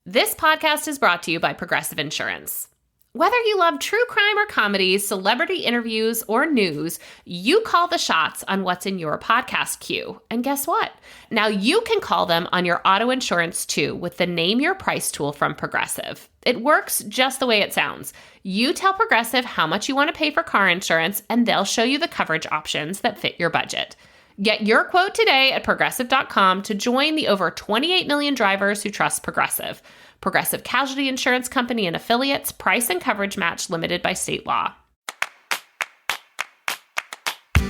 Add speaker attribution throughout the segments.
Speaker 1: This podcast is brought to you by Progressive Insurance. Whether you love true crime or comedy, celebrity interviews, or news, you call the shots on what's in your podcast queue. And guess what? Now you can call them on your auto insurance too with the Name Your Price tool from Progressive. It works just the way it sounds. You tell Progressive how much you want to pay for car insurance, and they'll show you the coverage options that fit your budget. Get your quote today at Progressive.com to join the over 28 million drivers who trust Progressive. Progressive Casualty Insurance Company and Affiliates. Price and coverage match limited by state law.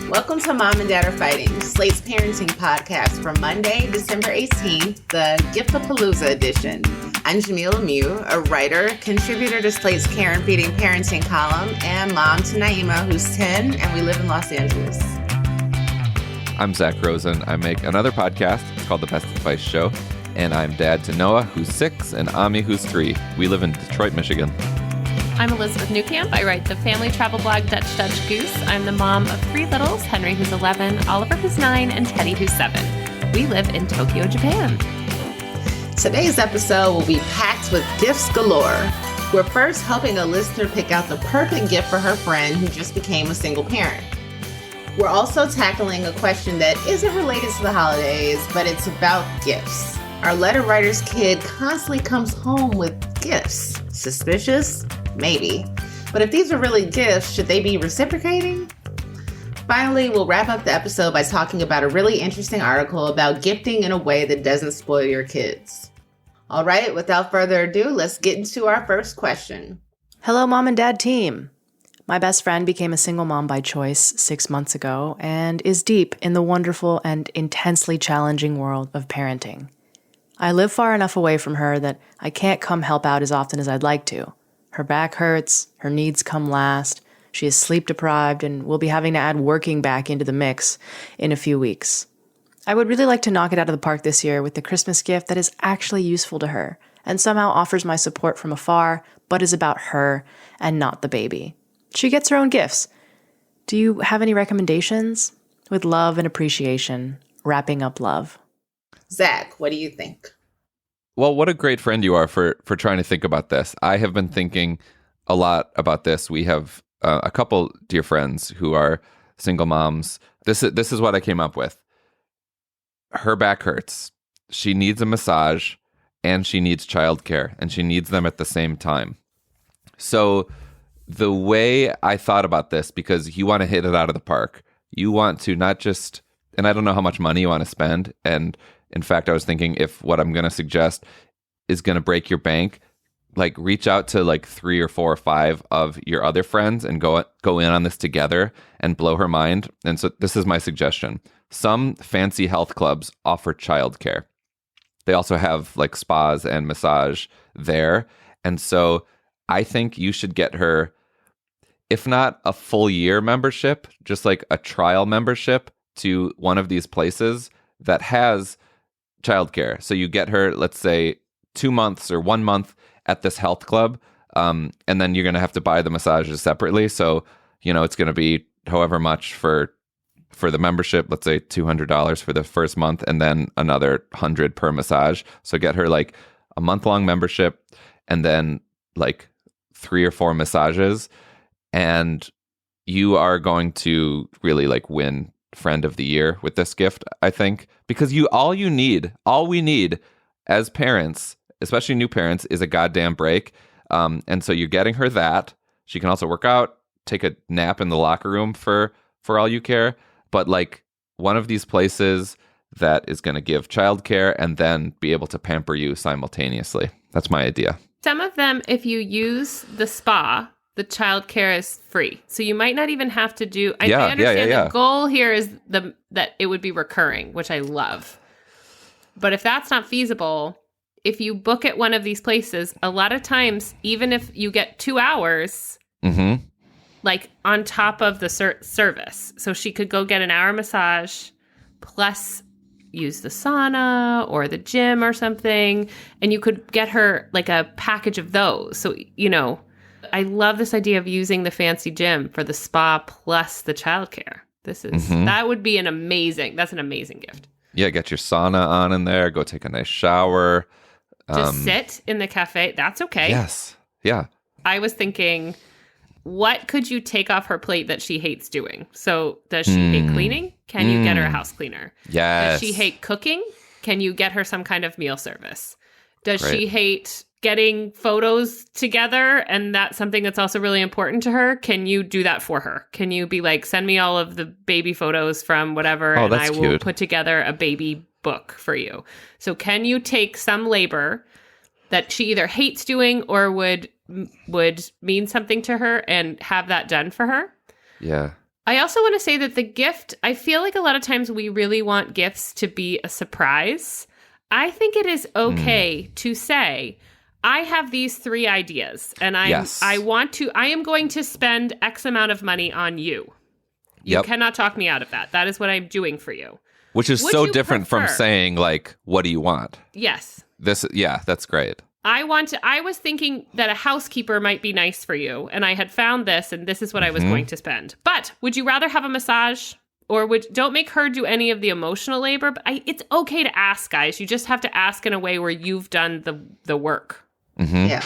Speaker 2: Welcome to Mom and Dad Are Fighting, Slate's parenting podcast for Monday, December 18th, the Gift-a-Palooza edition. I'm Jamilah Lemieux, a writer, contributor to Slate's Care and Feeding Parenting column, and mom to Naima, who's 10, and we live in Los Angeles.
Speaker 3: I'm Zak Rosen. I make another podcast. It's called The Best Advice Show. And I'm dad to Noah, who's 6, and Ami, who's 3. We live in Detroit, Michigan.
Speaker 1: I'm Elizabeth Newcamp. I write the family travel blog Dutch Goose. I'm the mom of 3 littles, Henry, who's 11, Oliver, who's 9, and Teddy, who's 7. We live in Tokyo, Japan.
Speaker 2: Today's episode will be packed with gifts galore. We're first helping a listener pick out the perfect gift for her friend who just became a single parent. We're also tackling a question that isn't related to the holidays, but it's about gifts. Our letter writer's kid constantly comes home with gifts. Suspicious? Maybe. But if these are really gifts, should they be reciprocating? Finally, we'll wrap up the episode by talking about a really interesting article about gifting in a way that doesn't spoil your kids. All right, without further ado, let's get into our first question.
Speaker 4: Hello, Mom and Dad team. My best friend became a single mom by choice 6 months ago and is deep in the wonderful and intensely challenging world of parenting. I live far enough away from her that I can't come help out as often as I'd like to. Her back hurts, her needs come last, she is sleep deprived, and we'll be having to add working back into the mix in a few weeks. I would really like to knock it out of the park this year with the Christmas gift that is actually useful to her and somehow offers my support from afar, but is about her and not the baby. She gets her own gifts. Do you have any recommendations? With love and appreciation, wrapping up love.
Speaker 2: Zach, what do you think?
Speaker 3: Well, what a great friend you are for trying to think about this. I have been thinking a lot about this. We have a couple dear friends who are single moms. This is what I came up with. Her back hurts. She needs a massage and she needs childcare, and she needs them at the same time. So the way I thought about this, because you want to hit it out of the park, you want to not just, and I don't know how much money you want to spend, and in fact, I was thinking if what I'm going to suggest is going to break your bank, like reach out to like 3 or 4 or 5 of your other friends and go in on this together and blow her mind. And so this is my suggestion. Some fancy health clubs offer childcare. They also have like spas and massage there. And so I think you should get her, if not a full year membership, just like a trial membership to one of these places that has childcare. So you get her, let's say, 2 months or 1 month at this health club, and then you're going to have to buy the massages separately. So, it's going to be however much for the membership, let's say $200 for the first month, and then another $100 per massage. So get her like a month-long membership, and then like 3 or 4 massages, and you are going to really like win friend of the year with this gift, I think, because all we need as parents, especially new parents, is a goddamn break. And so you're getting her that. She can also work out, take a nap in the locker room for all you care. But like one of these places that is going to give childcare and then be able to pamper you simultaneously. That's my idea.
Speaker 1: Some of them, if you use the spa, the childcare is free. So you might not even have to do... I understand the goal here is that it would be recurring, which I love. But if that's not feasible, if you book at one of these places, a lot of times, even if you get 2 hours, like on top of the service, so she could go get an hour massage plus use the sauna or the gym or something, and you could get her like a package of those. So, I love this idea of using the fancy gym for the spa plus the childcare. That would be an amazing gift.
Speaker 3: Yeah, get your sauna on in there, go take a nice shower.
Speaker 1: Just sit in the cafe. That's okay.
Speaker 3: Yes. Yeah.
Speaker 1: I was thinking, what could you take off her plate that she hates doing? So does she hate cleaning? Can you get her a house cleaner?
Speaker 3: Yes.
Speaker 1: Does she hate cooking? Can you get her some kind of meal service? Does she hate getting photos together? And that's something that's also really important to her. Can you do that for her? Can you be like, send me all of the baby photos from whatever, and I will put together a baby book for you. So can you take some labor that she either hates doing or would mean something to her and have that done for her?
Speaker 3: Yeah.
Speaker 1: I also want to say that the gift, I feel like a lot of times we really want gifts to be a surprise. I think it is okay to say, I have these 3 ideas and I am going to spend X amount of money on you. You cannot talk me out of that. That is what I'm doing for you.
Speaker 3: Which is so different from saying, like, what do you want?
Speaker 1: Yes.
Speaker 3: That's great.
Speaker 1: I was thinking that a housekeeper might be nice for you, and I had found this, and this is what I was going to spend. But would you rather have a massage? Or don't make her do any of the emotional labor. But it's okay to ask, guys. You just have to ask in a way where you've done the work.
Speaker 3: Mm-hmm.
Speaker 2: Yeah.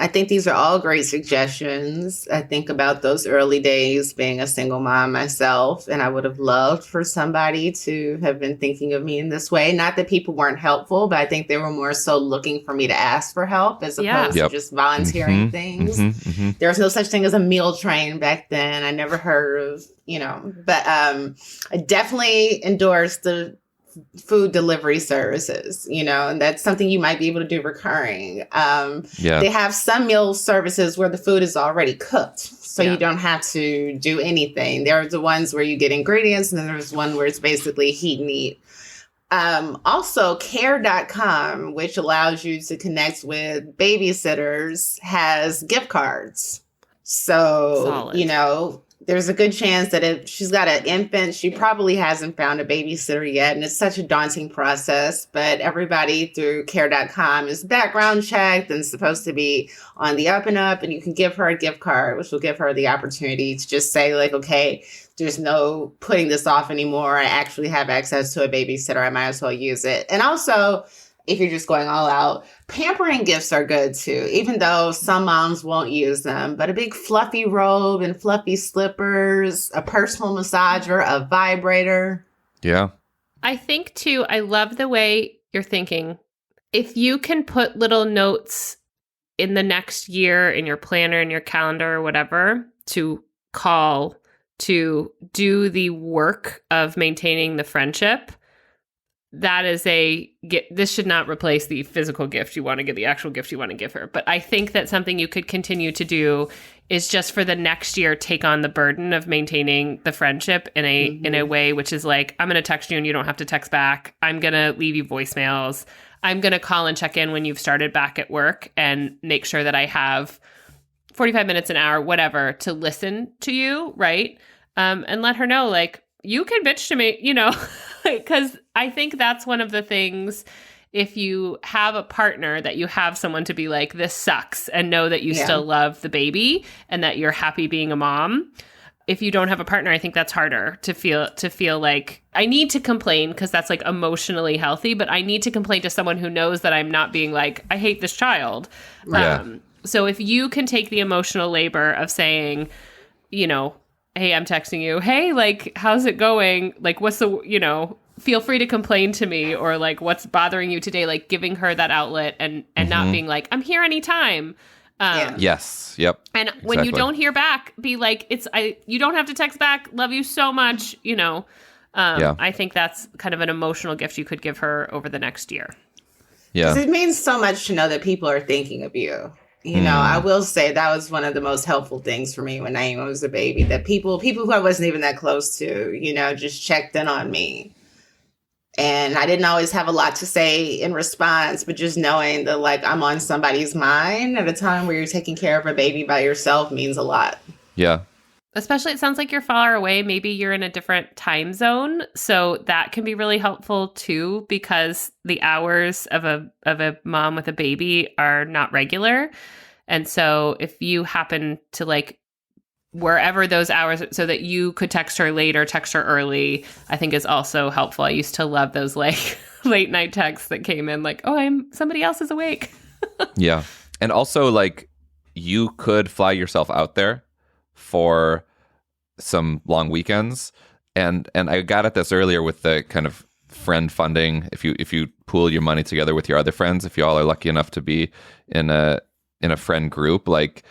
Speaker 2: I think these are all great suggestions. I think about those early days being a single mom myself, and I would have loved for somebody to have been thinking of me in this way. Not that people weren't helpful, but I think they were more so looking for me to ask for help as opposed to just volunteering things. There was no such thing as a meal train back then. I never heard of, but I definitely endorsed the food delivery services, and that's something you might be able to do recurring. They have some meal services where the food is already cooked, so you don't have to do anything. There are the ones where you get ingredients, and then there's one where it's basically heat and eat. Also, care.com, which allows you to connect with babysitters, has gift cards. So,
Speaker 1: Solid.
Speaker 2: There's a good chance that if she's got an infant, she probably hasn't found a babysitter yet. And it's such a daunting process. But everybody through care.com is background checked and supposed to be on the up and up. And you can give her a gift card, which will give her the opportunity to just say, like, okay, there's no putting this off anymore. I actually have access to a babysitter. I might as well use it. And also, if you're just going all out, pampering gifts are good too, even though some moms won't use them. But a big fluffy robe and fluffy slippers, a personal massager, a vibrator.
Speaker 3: Yeah.
Speaker 1: I think too, I love the way you're thinking. If you can put little notes in the next year in your planner, in your calendar, or whatever, to call, to do the work of maintaining the friendship, that is this should not replace the physical gift you want to give, the actual gift you want to give her. But I think that something you could continue to do is just for the next year, take on the burden of maintaining the friendship in a way which is like, I'm going to text you and you don't have to text back. I'm going to leave you voicemails. I'm going to call and check in when you've started back at work and make sure that I have 45 minutes, an hour, whatever, to listen to you, right? And let her know, like, you can bitch to me, because I think that's one of the things, if you have a partner, that you have someone to be like, this sucks, and know that you still love the baby and that you're happy being a mom. If you don't have a partner, I think that's harder to feel like I need to complain, because that's like emotionally healthy, but I need to complain to someone who knows that I'm not being like, I hate this child.
Speaker 3: Yeah.
Speaker 1: So if you can take the emotional labor of saying, hey, I'm texting you. Hey, like, how's it going? Like, what's feel free to complain to me, or like, what's bothering you today? Like, giving her that outlet and not being like, I'm here anytime.
Speaker 3: Yes. Yep.
Speaker 1: And when you don't hear back, be like, you don't have to text back. Love you so much. I think that's kind of an emotional gift you could give her over the next year.
Speaker 2: Yeah. It means so much to know that people are thinking of you. I will say that was one of the most helpful things for me when Naima was a baby, that people who I wasn't even that close to, just checked in on me. And I didn't always have a lot to say in response, but just knowing that, like, I'm on somebody's mind at a time where you're taking care of a baby by yourself means a lot.
Speaker 3: Yeah.
Speaker 1: Especially, it sounds like you're far away. Maybe you're in a different time zone. So that can be really helpful too, because the hours of a mom with a baby are not regular. And so if you happen to, like, wherever those hours, so that you could text her late or text her early, I think is also helpful. I used to love those, like, late night texts that came in like, oh, somebody else is awake.
Speaker 3: Yeah. And also, like, you could fly yourself out there for some long weekends. And I got at this earlier with the kind of friend funding. If you pool your money together with your other friends, if you all are lucky enough to be in a friend group, like,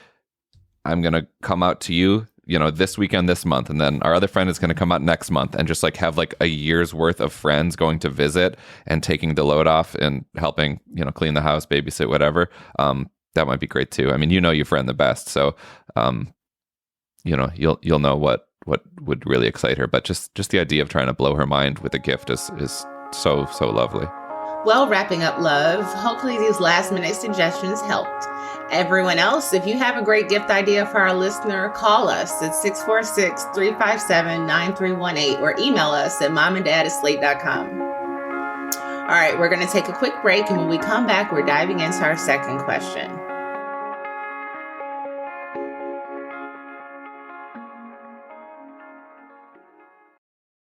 Speaker 3: I'm going to come out to you, this weekend, this month, and then our other friend is going to come out next month, and just like have like a year's worth of friends going to visit and taking the load off and helping, clean the house, babysit, whatever. That might be great too. I mean, your friend the best, so you'll know what would really excite her. But just the idea of trying to blow her mind with a gift is so lovely.
Speaker 2: Well, wrapping up, love, hopefully these last minute suggestions helped. Everyone else, if you have a great gift idea for our listener, call us at 646-357-9318 or email us at momanddad@slate.com. All right, we're going to take a quick break, and when we come back, we're diving into our second question.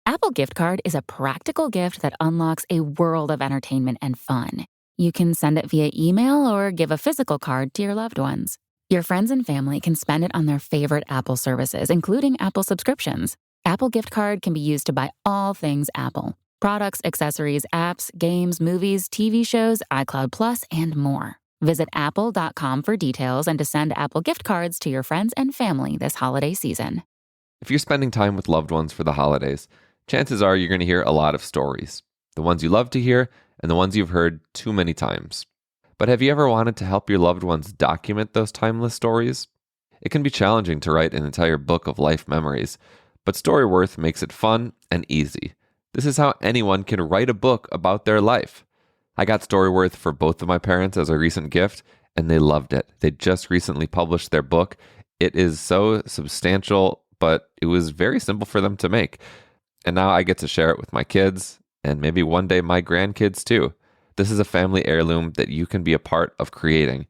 Speaker 5: Apple Gift Card is a practical gift that unlocks a world of entertainment and fun. You can send it via email or give a physical card to your loved ones. Your friends and family can spend it on their favorite Apple services, including Apple subscriptions. Apple Gift Card can be used to buy all things Apple: products, accessories, apps, games, movies, TV shows, iCloud Plus, and more. Visit apple.com for details and to send Apple Gift Cards to your friends and family this holiday season.
Speaker 3: If you're spending time with loved ones for the holidays, chances are you're going to hear a lot of stories. The ones you love to hear and the ones you've heard too many times. But have you ever wanted to help your loved ones document those timeless stories? It can be challenging to write an entire book of life memories, but Storyworth makes it fun and easy. This is how anyone can write a book about their life. I got Storyworth for both of my parents as a recent gift, and they loved it. They just recently published their book. It is so substantial, but it was very simple for them to make. And now I get to share it with my kids, and maybe one day my grandkids too. This is a family heirloom that you can be a part of creating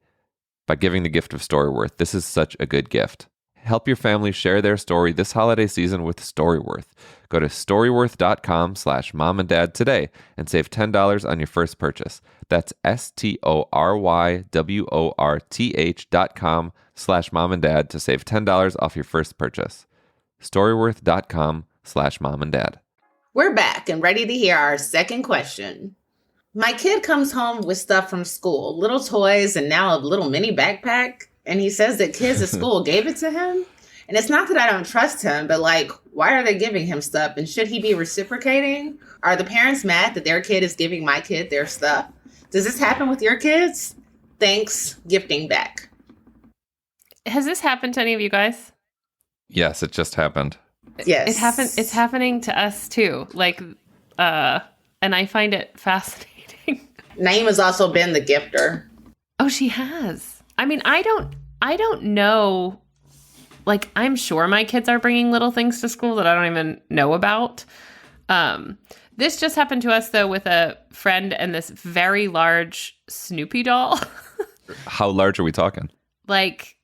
Speaker 3: by giving the gift of Storyworth. This is such a good gift. Help your family share their story this holiday season with Storyworth. Go to storyworth.com/momanddad today and save $10 on your first purchase. That's STORYWORTH.com/momanddad to save $10 off your first purchase. Storyworth.com/momanddad.
Speaker 2: We're back and ready to hear our second question. My kid comes home with stuff from school, little toys and now a little mini backpack. And he says that kids at school gave it to him. And it's not that I don't trust him, but like, why are they giving him stuff? And should he be reciprocating? Are the parents mad that their kid is giving my kid their stuff? Does this happen with your kids? Thanks, gifting back.
Speaker 1: Has this happened to any of you guys?
Speaker 3: Yes, it just happened.
Speaker 2: Yes.
Speaker 1: It's happening to us too. Like, and I find it fascinating.
Speaker 2: Naima's also been the gifter.
Speaker 1: Oh, she has. I mean, I don't know. Like, I'm sure my kids are bringing little things to school that I don't even know about. This just happened to us, though, with a friend and this very large Snoopy doll.
Speaker 3: How large are we talking?
Speaker 1: Like,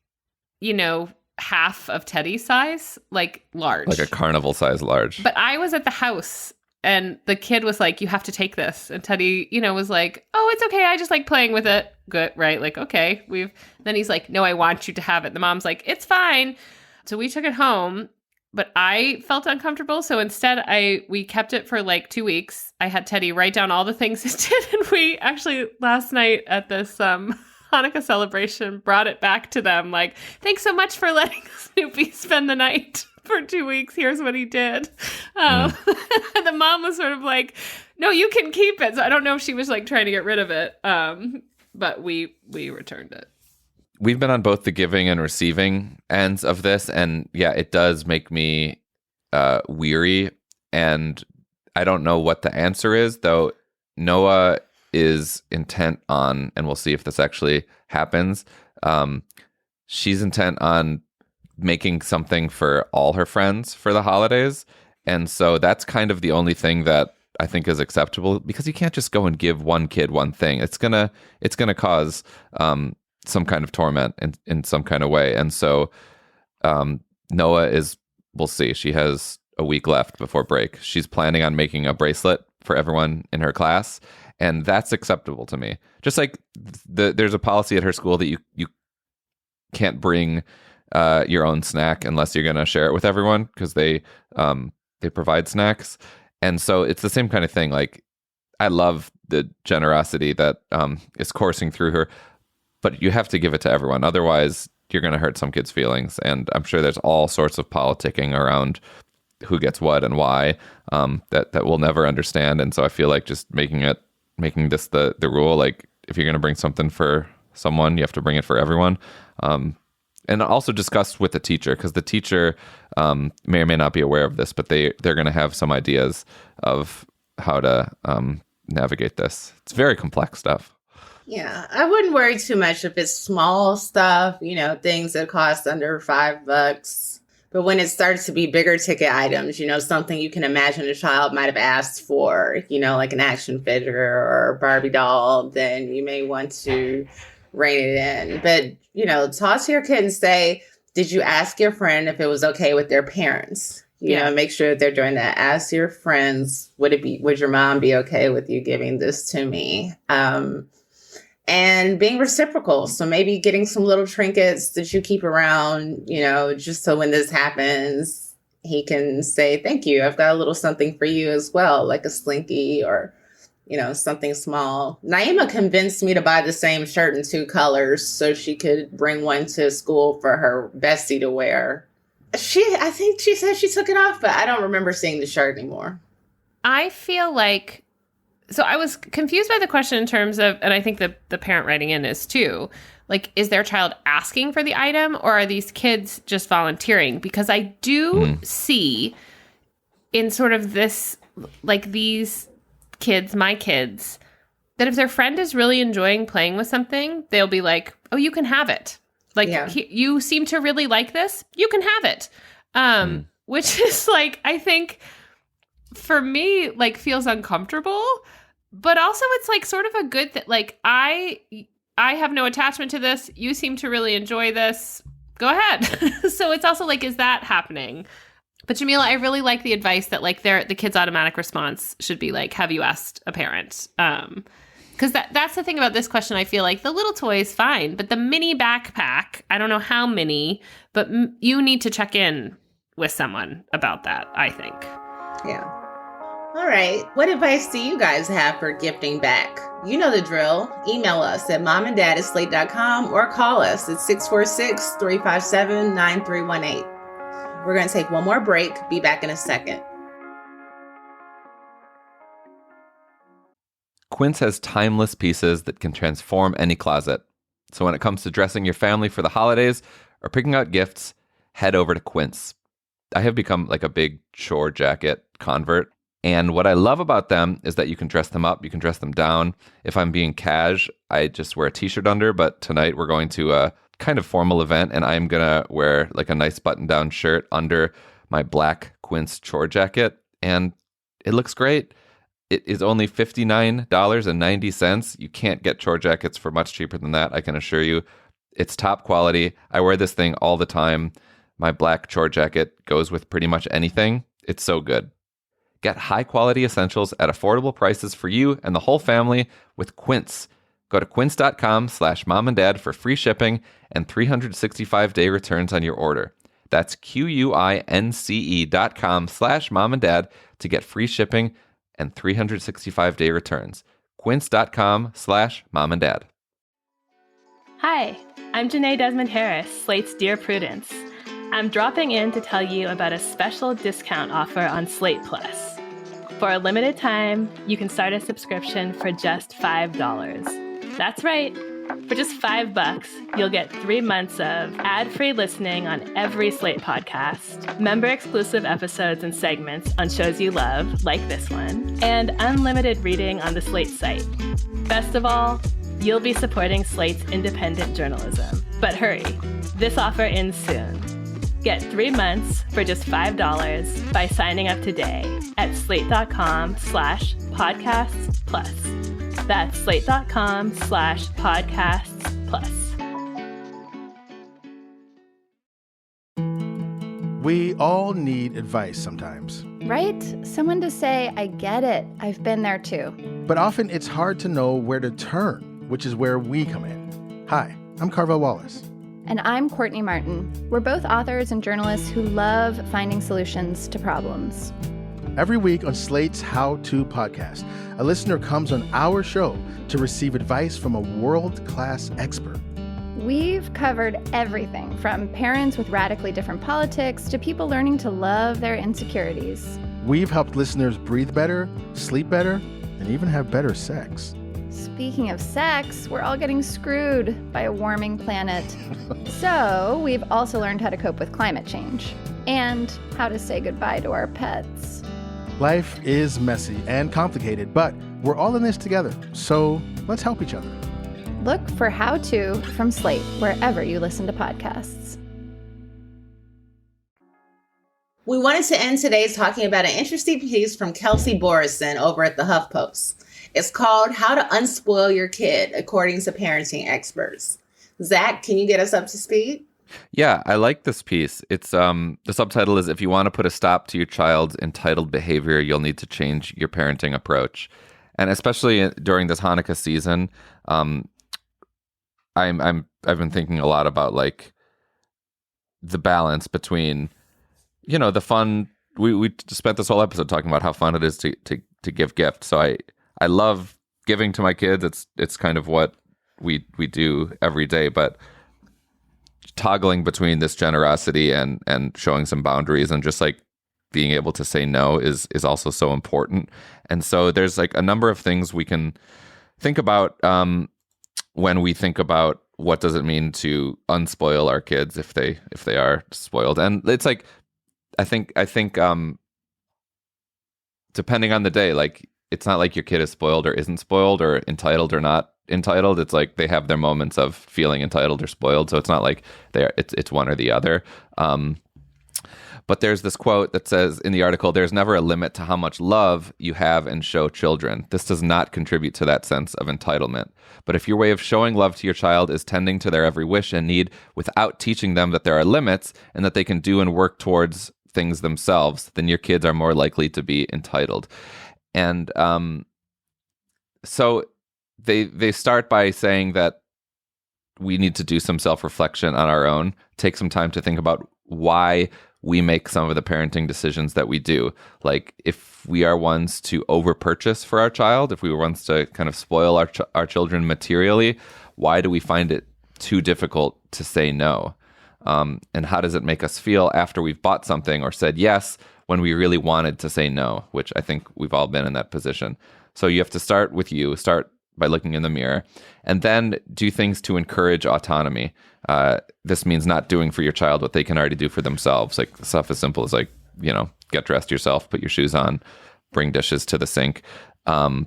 Speaker 1: half of Teddy's size, like large.
Speaker 3: Like a carnival size large.
Speaker 1: But I was at the house and the kid was like, you have to take this. And Teddy, was like, oh, it's okay. I just like playing with it. Good, right? Like, okay. Then he's like, no, I want you to have it. The mom's like, it's fine. So we took it home, but I felt uncomfortable. So instead we kept it for like 2 weeks. I had Teddy write down all the things it did. And we actually last night at this, Hanukkah celebration brought it back to them like, thanks so much for letting Snoopy spend the night for 2 weeks. Here's what he did. The mom was sort of like, no, you can keep it. So I don't know if she was like trying to get rid of it. But we returned it.
Speaker 3: We've been on both the giving and receiving ends of this. And yeah, it does make me weary. And I don't know what the answer is, though. Noah is intent on, and we'll see if this actually happens. She's intent on making something for all her friends for the holidays. And so that's kind of the only thing that I think is acceptable, because you can't just go and give one kid one thing. It's gonna cause some kind of torment in some kind of way. And so Noah we'll see. She has a week left before break. She's planning on making a bracelet for everyone in her class. And that's acceptable to me. Just like there's a policy at her school that you can't bring your own snack unless you're going to share it with everyone, because they provide snacks. And so it's the same kind of thing. Like, I love the generosity that is coursing through her, but you have to give it to everyone. Otherwise, you're going to hurt some kids' feelings. And I'm sure there's all sorts of politicking around who gets what and why that we'll never understand. And so I feel like just making this the rule, like, if you're going to bring something for someone, you have to bring it for everyone. And also discuss with the teacher, because the teacher may or may not be aware of this, but they're going to have some ideas of how to navigate this. It's very complex stuff.
Speaker 2: Yeah, I wouldn't worry too much if it's small stuff, things that cost under $5. But when it starts to be bigger ticket items, something you can imagine a child might have asked for, like an action figure or a Barbie doll, then you may want to rein it in. But, talk to your kid and say, did you ask your friend if it was okay with their parents? Make sure that they're doing that. Ask your friends, would your mom be okay with you giving this to me? And being reciprocal. So maybe getting some little trinkets that you keep around, just so when this happens, he can say, thank you. I've got a little something for you as well, like a Slinky or, something small. Naima convinced me to buy the same shirt in 2 colors so she could bring one to school for her bestie to wear. I think she said she took it off, but I don't remember seeing the shirt anymore.
Speaker 1: I feel like, so I was confused by the question in terms of, and I think the parent writing in is too, like, is their child asking for the item, or are these kids just volunteering? Because I do see in sort of this, like, these kids, my kids, that if their friend is really enjoying playing with something, they'll be like, oh, you can have it. Like, you seem to really like this, you can have it. Which is, like, I think for me, like, feels uncomfortable. But also it's, like, sort of a good thing. Like, I have no attachment to this. You seem to really enjoy this. Go ahead. So it's also like, is that happening? But Jamilah, I really like the advice that, like, the kid's automatic response should be like, have you asked a parent? Because that's the thing about this question. I feel like the little toy is fine, but the mini backpack, I don't know how many, but you need to check in with someone about that, I think.
Speaker 2: Yeah. All right. What advice do you guys have for gifting back? You know the drill. Email us at momanddad@slate.com or call us at 646-357-9318. We're going to take one more break. Be back in a second.
Speaker 3: Quince has timeless pieces that can transform any closet. So when it comes to dressing your family for the holidays or picking out gifts, head over to Quince. I have become like a big chore jacket convert. And what I love about them is that you can dress them up, you can dress them down. If I'm being cash, I just wear a t-shirt under, but tonight we're going to a kind of formal event and I'm going to wear like a nice button-down shirt under my black Quince chore jacket. And it looks great. It is only $59.90. You can't get chore jackets for much cheaper than that, I can assure you. It's top quality. I wear this thing all the time. My black chore jacket goes with pretty much anything. It's so good. Get high-quality essentials at affordable prices for you and the whole family with Quince. Go to quince.com/momanddad for free shipping and 365-day returns on your order. That's QUINCE.com/momanddad to get free shipping and 365-day returns. Quince.com/momanddad.
Speaker 6: Hi, I'm Janae Desmond Harris, Slate's Dear Prudence. I'm dropping in to tell you about a special discount offer on Slate Plus. For a limited time, you can start a subscription for just $5. That's right. For just $5, you'll get 3 months of ad-free listening on every Slate podcast, member-exclusive episodes and segments on shows you love, like this one, and unlimited reading on the Slate site. Best of all, you'll be supporting Slate's independent journalism. But hurry, this offer ends soon. Get 3 months for just $5 by signing up today at slate.com/podcasts plus. That's slate.com/podcasts plus.
Speaker 7: We all need advice sometimes.
Speaker 8: Right? Someone to say, I get it. I've been there too.
Speaker 7: But often it's hard to know where to turn, which is where we come in. Hi, I'm Carvel Wallace.
Speaker 8: And I'm Courtney Martin. We're both authors and journalists who love finding solutions to problems.
Speaker 7: Every week on Slate's How To podcast, a listener comes on our show to receive advice from a world-class expert.
Speaker 8: We've covered everything from parents with radically different politics to people learning to love their insecurities.
Speaker 7: We've helped listeners breathe better, sleep better, and even have better sex.
Speaker 8: Speaking of sex, we're all getting screwed by a warming planet. So we've also learned how to cope with climate change and how to say goodbye to our pets.
Speaker 7: Life is messy and complicated, but we're all in this together, so let's help each other.
Speaker 8: Look for How To from Slate wherever you listen to podcasts.
Speaker 2: We wanted to end today talking about an interesting piece from Kelsey Borresen over at the HuffPost. It's called How to Unspoil Your Kid, according to parenting experts. Zach, can you get us up to speed?
Speaker 3: Yeah, I like this piece. It's the subtitle is If You Want to Put a Stop to Your Child's Entitled Behavior, You'll Need to Change Your Parenting Approach. And especially during this Hanukkah season, I've been thinking a lot about like the balance between, you know, the fun. We spent this whole episode talking about how fun it is to give gifts. So I love giving to my kids. It's kind of what we do every day, but toggling between this generosity and showing some boundaries and just like being able to say no is also so important. And so there's like a number of things we can think about when we think about what does it mean to unspoil our kids if they are spoiled. And it's like I think depending on the day, like it's not like your kid is spoiled or isn't spoiled or entitled or not entitled. It's like they have their moments of feeling entitled or spoiled. So it's not like it's one or the other. But there's this quote that says in the article, there's never a limit to how much love you have and show children. This does not contribute to that sense of entitlement. But if your way of showing love to your child is tending to their every wish and need without teaching them that there are limits and that they can do and work towards things themselves, then your kids are more likely to be entitled. And so they start by saying that we need to do some self-reflection on our own, take some time to think about why we make some of the parenting decisions that we do. Like if we are ones to over-purchase for our child, if we were ones to kind of spoil our children materially, why do we find it too difficult to say no? And how does it make us feel after we've bought something or said yes when we really wanted to say no, which I think we've all been in that position. So you have to start with you, start by looking in the mirror, and then do things to encourage autonomy. This means not doing for your child what they can already do for themselves. Like stuff as simple as like, you know, get dressed yourself, put your shoes on, bring dishes to the sink. And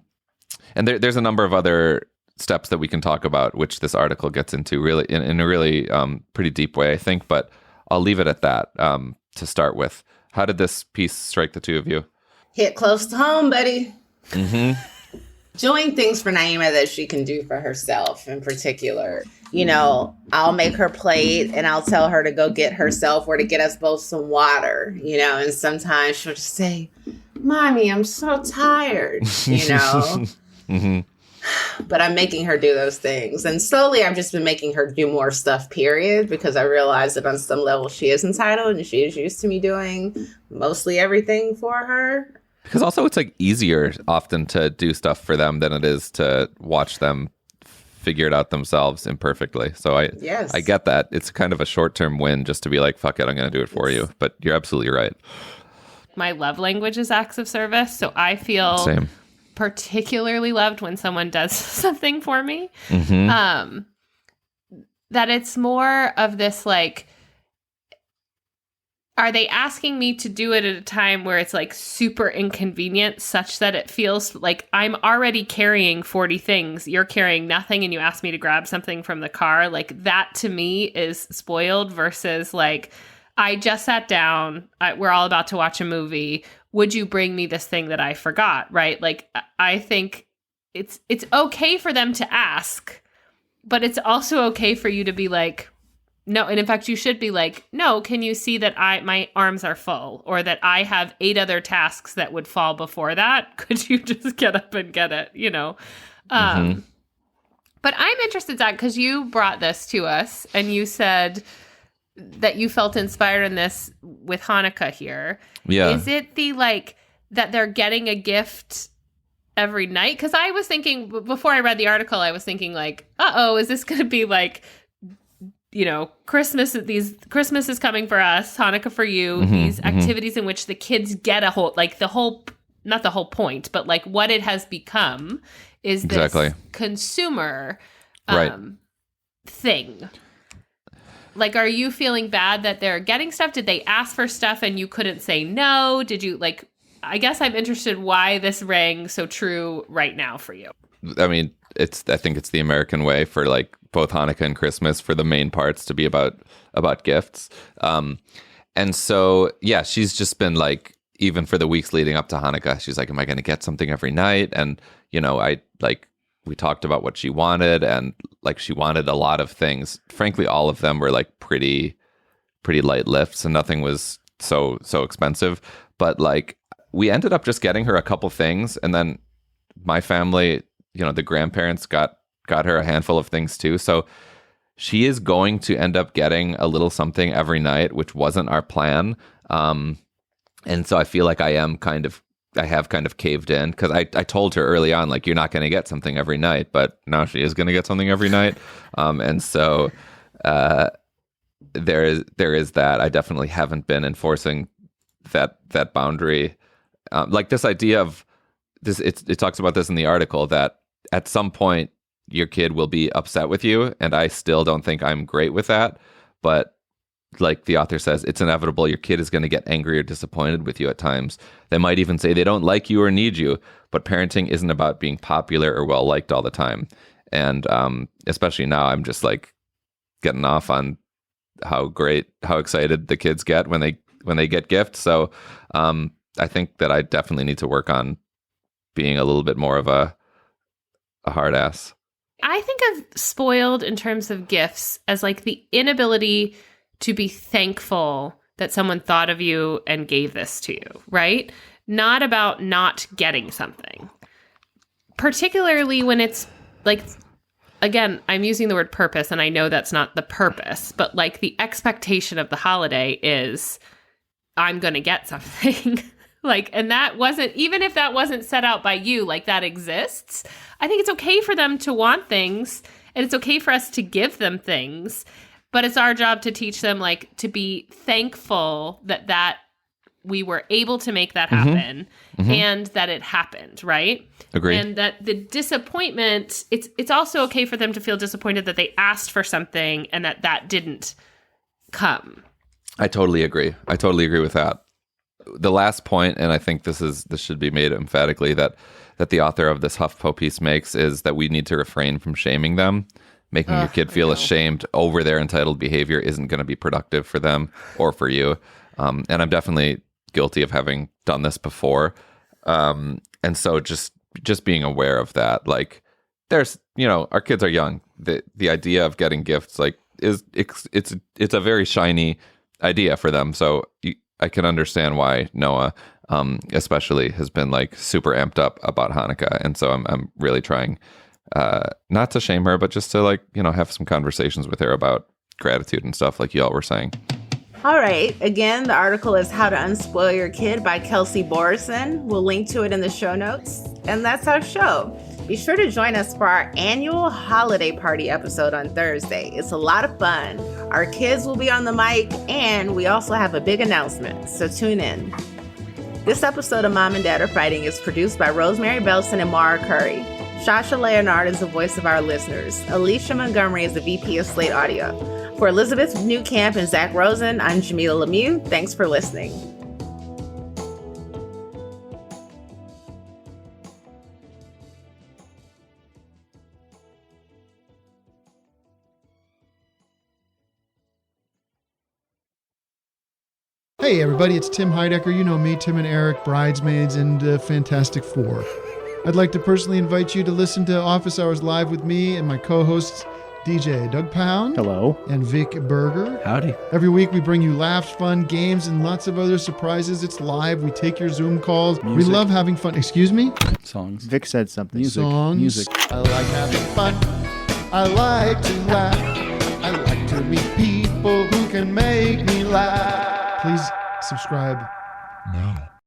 Speaker 3: there's a number of other steps that we can talk about, which this article gets into really in a really pretty deep way, I think. But I'll leave it at that to start with. How did this piece strike the two of you?
Speaker 2: Hit close to home, buddy.
Speaker 3: Mm-hmm.
Speaker 2: Doing things for Naima that she can do for herself in particular. You know, I'll make her plate and I'll tell her to go get herself or to get us both some water, you know, and sometimes she'll just say, Mommy, I'm so tired, you know.
Speaker 3: Mm-hmm.
Speaker 2: But I'm making her do those things. And slowly I've just been making her do more stuff, period, because I realize that on some level she is entitled and she is used to me doing mostly everything for her.
Speaker 3: Because also it's like easier often to do stuff for them than it is to watch them figure it out themselves imperfectly. So I get that. It's kind of a short-term win just to be like, fuck it, I'm going to do it for you. But you're absolutely right.
Speaker 1: My love language is acts of service. So I feel particularly loved when someone does something for me.
Speaker 3: Mm-hmm.
Speaker 1: That it's more of this like, are they asking me to do it at a time where it's like super inconvenient such that it feels like I'm already carrying 40 things, you're carrying nothing, and you ask me to grab something from the car? Like that to me is spoiled versus like, I just sat down, we're all about to watch a movie. Would you bring me this thing that I forgot? Right? Like I think it's okay for them to ask, but it's also okay for you to be like, No, and in fact, you should be like, no, can you see that my arms are full, or that I have 8 other tasks that would fall before that? Could you just get up and get it, But I'm interested, Zach, because you brought this to us and you said that you felt inspired in this with Hanukkah here.
Speaker 3: Yeah.
Speaker 1: Is it the that they're getting a gift every night? Because I was thinking, before I read the article, I was thinking is this going to be Christmas is coming for us, Hanukkah for you, these activities in which the kids get a whole, not the whole point, but what it has become is this consumer thing. Are you feeling bad that they're getting stuff? Did they ask for stuff and you couldn't say no? Did you I guess I'm interested why this rang so true right now for you.
Speaker 3: I mean, I think it's the American way for both Hanukkah and Christmas for the main parts to be about gifts. And so, yeah, she's just been even for the weeks leading up to Hanukkah, she's like, am I going to get something every night? And, we talked about what she wanted, and she wanted a lot of things. Frankly, all of them were pretty light lifts, and nothing was so expensive. But we ended up just getting her a couple things, and then my family, the grandparents got her a handful of things too. So she is going to end up getting a little something every night, which wasn't our plan. And so I feel like I have kind of caved in, because I told her early on, you're not going to get something every night, but now she is going to get something every night. And so there is that. I definitely haven't been enforcing that boundary. This idea of this, it talks about this in the article, that at some point your kid will be upset with you. And I still don't think I'm great with that. But the author says, it's inevitable. Your kid is going to get angry or disappointed with you at times. They might even say they don't like you or need you. But parenting isn't about being popular or well-liked all the time. And especially now, I'm just getting off on how excited the kids get when they get gifts. So I think that I definitely need to work on being a little bit more of a hard ass.
Speaker 1: I think of spoiled in terms of gifts as the inability to be thankful that someone thought of you and gave this to you, right? Not about not getting something. Particularly when it's again, I'm using the word purpose, and I know that's not the purpose, but the expectation of the holiday is I'm going to get something. And that wasn't, even if that wasn't set out by you, that exists. I think it's okay for them to want things, and it's okay for us to give them things, but it's our job to teach them to be thankful that we were able to make that happen and that it happened, right?
Speaker 3: Agreed.
Speaker 1: And that the disappointment, it's also okay for them to feel disappointed that they asked for something and that didn't come.
Speaker 3: I totally agree. With that. The last point, and I think this should be made emphatically, that the author of this HuffPo piece makes, is that we need to refrain from shaming them. Making your kid feel ashamed over their entitled behavior isn't going to be productive for them or for you. And I'm definitely guilty of having done this before. And so just being aware of that, there's, our kids are young. The idea of getting gifts, it's a very shiny idea for them. So I can understand why Noah, especially, has been super amped up about Hanukkah. And so I'm really trying not to shame her, but just to have some conversations with her about gratitude and stuff, like y'all were saying.
Speaker 2: All right. Again, the article is How to Unspoil Your Kid by Kelsey Borresen. We'll link to it in the show notes. And that's our show. Be sure to join us for our annual holiday party episode on Thursday. It's a lot of fun. Our kids will be on the mic, and we also have a big announcement, so tune in. This episode of Mom and Dad Are Fighting is produced by Rosemary, Belson, and Maura, Currie. Shasha Leonard is the voice of our listeners. Alicia Montgomery is the VP of Slate Audio. For Elizabeth Newcamp and Zak Rosen, I'm Jamilah Lemieux. Thanks for listening.
Speaker 9: Hey everybody, it's Tim Heidecker. You know me, Tim and Eric, Bridesmaids, and Fantastic Four. I'd like to personally invite you to listen to Office Hours Live with me and my co-hosts DJ Doug Pound.
Speaker 10: Hello.
Speaker 9: And Vic Berger.
Speaker 10: Howdy.
Speaker 9: Every week we bring you laughs, fun, games, and lots of other surprises. It's live. We take your Zoom calls.
Speaker 10: Music.
Speaker 9: We love having fun. Excuse me?
Speaker 10: Songs. Vic said something.
Speaker 9: Songs.
Speaker 10: Music.
Speaker 9: I like having fun. I like to laugh. I like to meet people who can make me laugh. Please subscribe now.